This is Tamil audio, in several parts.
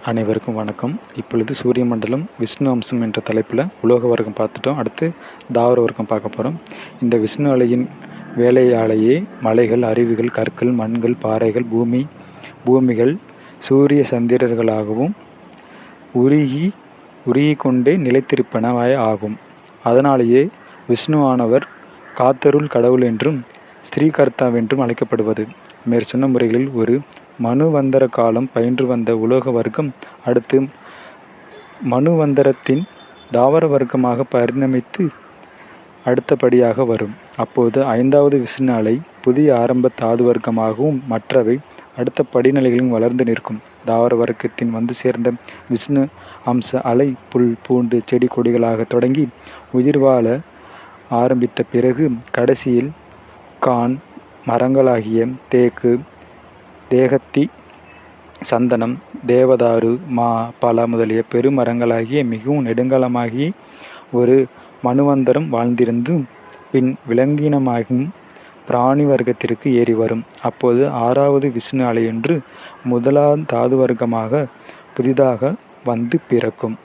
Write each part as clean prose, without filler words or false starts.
அனைவருக்கும் வணக்கம். இப்பொழுது சூரிய மண்டலம், விஷ்ணு அம்சம் என்ற தலைப்பில் உலோக வர்க்கம் பார்த்துட்டோம். அடுத்து தாவர வர்க்கம் பார்க்க போகிறோம். இந்த விஷ்ணு அலையின் வேலையாலேயே மலைகள், அருவிகள், கற்கள், மண்கள், பாறைகள், பூமிகள் சூரிய சந்திரர்களாகவும் உருகி கொண்டே நிலைத்திருப்பனவாய் ஆகும். அதனாலேயே விஷ்ணுவானவர் காத்தருள் கடவுள் என்றும் ஸ்ரீகர்த்தாவென்றும் அழைக்கப்படுவது. மேற்சொன்ன முறைகளில் ஒரு மனுவந்தர காலம் பயின்று வந்த உலோக வர்க்கம் அடுத்து மனுவந்தரத்தின் தாவர வர்க்கமாக பரிணமித்து அடுத்தபடியாக வரும். அப்போது 5வது விஷ்ணு அலை புதிய ஆரம்ப தாது வர்க்கமாகவும் மற்றவை அடுத்த படிநிலைகளிலும் வளர்ந்து நிற்கும். தாவர வர்க்கத்தின் வந்து சேர்ந்த விஷ்ணு அம்ச அலை புல், பூண்டு, செடி கொடிகளாக தொடங்கி உயிர் வாழ ஆரம்பித்த பிறகு கடைசியில் கான் மரங்களாகிய தேக்கு, தேகத்தி, சந்தனம், தேவதாரு, மா, பலா முதலிய பெருமரங்களாகிய மிகவும் நெடுங்காலமாகி ஒரு மனுவந்தரம் வாழ்ந்திருந்து பின் விலங்கினமாகும் பிராணி வர்க்கத்திற்கு ஏறி வரும். அப்போது 6வது விஷ்ணு அலையொன்று முதலாம் தாது வர்க்கமாக புதிதாக வந்து பிறக்கும்.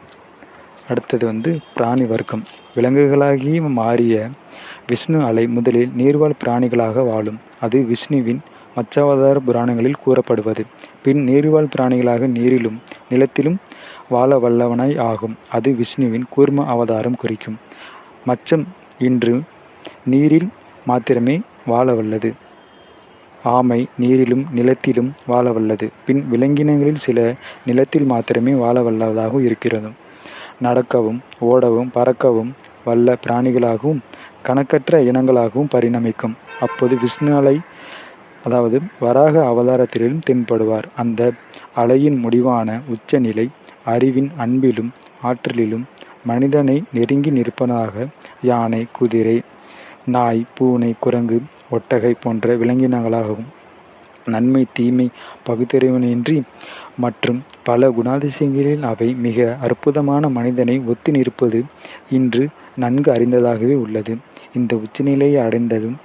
அடுத்தது பிராணி வர்க்கம். விலங்குகளாகி மாறிய விஷ்ணு அலை முதலில் நீர்வாழ் பிராணிகளாக வாழும். அது விஷ்ணுவின் மச்சாவதார புராணங்களில் கூறப்படுவது. பின் நீர்வாழ் பிராணிகளாக நீரிலும் நிலத்திலும் வாழ வல்லவனாய் ஆகும். அது விஷ்ணுவின் கூர்ம அவதாரம் குறிக்கும். மச்சம் இன்று நீரில் மாத்திரமே வாழ வல்லது. ஆமை நீரிலும் நிலத்திலும் வாழ வல்லது. பின் விலங்கினங்களில் சில நிலத்தில் மாத்திரமே வாழ வல்லதாக இருக்கிறது. நடக்கவும் ஓடவும் பறக்கவும் வல்ல பிராணிகளாகவும் கணக்கற்ற இனங்களாகவும் பரிணமிக்கும். அப்போது விஷ்ணு அலை அதாவது வராக அவதாரத்திலும் தென்படுவார். அந்த அலையின் முடிவான உச்சநிலை அறிவின் அன்பிலும் ஆற்றலிலும் மனிதனை நெருங்கி நிற்பதாக யானை, குதிரை, நாய், பூனை, குரங்கு, ஒட்டகை போன்ற விலங்கினங்களாகவும் நன்மை தீமை பகுத்தறிவின்றி மற்றும் பல குணாதிசயங்களில் அவை மிக அற்புதமான மனிதனை ஒத்து நிற்பது இன்று நன்கு அறிந்ததாகவே உள்ளது. இந்த உச்சநிலையை அடைந்ததும்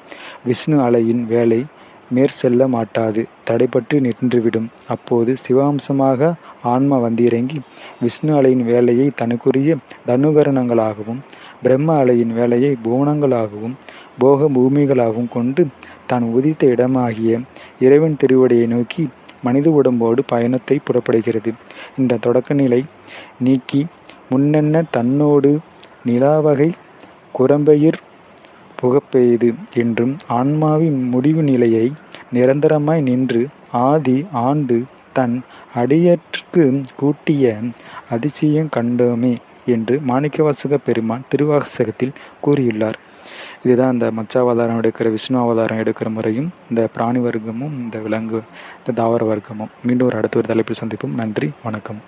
விஷ்ணு அலையின் வேலை மேற்செல்ல மாட்டாது, தடைபட்டு நின்றுவிடும். அப்போது சிவாம்சமாக ஆன்மா வந்திறங்கி விஷ்ணு அலையின் வேலையை தனக்குரிய தனுகரணங்களாகவும் பிரம்ம அலையின் வேலையை புவனங்களாகவும் போக பூமிகளாகவும் கொண்டு தான் உதித்த இடமாகிய இறைவன் திருவடியை நோக்கி மனித உடம்போடு பயணத்தை புறப்படுகிறது. இந்த தொடக்க நிலை நீக்கி முன்னென்ன தன்னோடு நிலாவகை குரம்பெயிர் புகப்பெய்து என்றும் ஆன்மாவின் முடிவு நிலையை நிரந்தரமாய் நின்று ஆதி ஆண்டு தன் அடியற்கு கூட்டிய அதிசயம் கண்டோமே என்று மாணிக்கவாசக பெருமான் திருவாசகத்தில் கூறியுள்ளார். இதுதான் இந்த மச்சாவதாரம் எடுக்கிற விஷ்ணு அவதாரம் எடுக்கிற முறையும் இந்த பிராணி வர்க்கமும் இந்த விலங்கு இந்த தாவர வர்க்கமும். மீண்டும் அடுத்த ஒரு தலைப்பில் சந்திப்போம். நன்றி, வணக்கம்.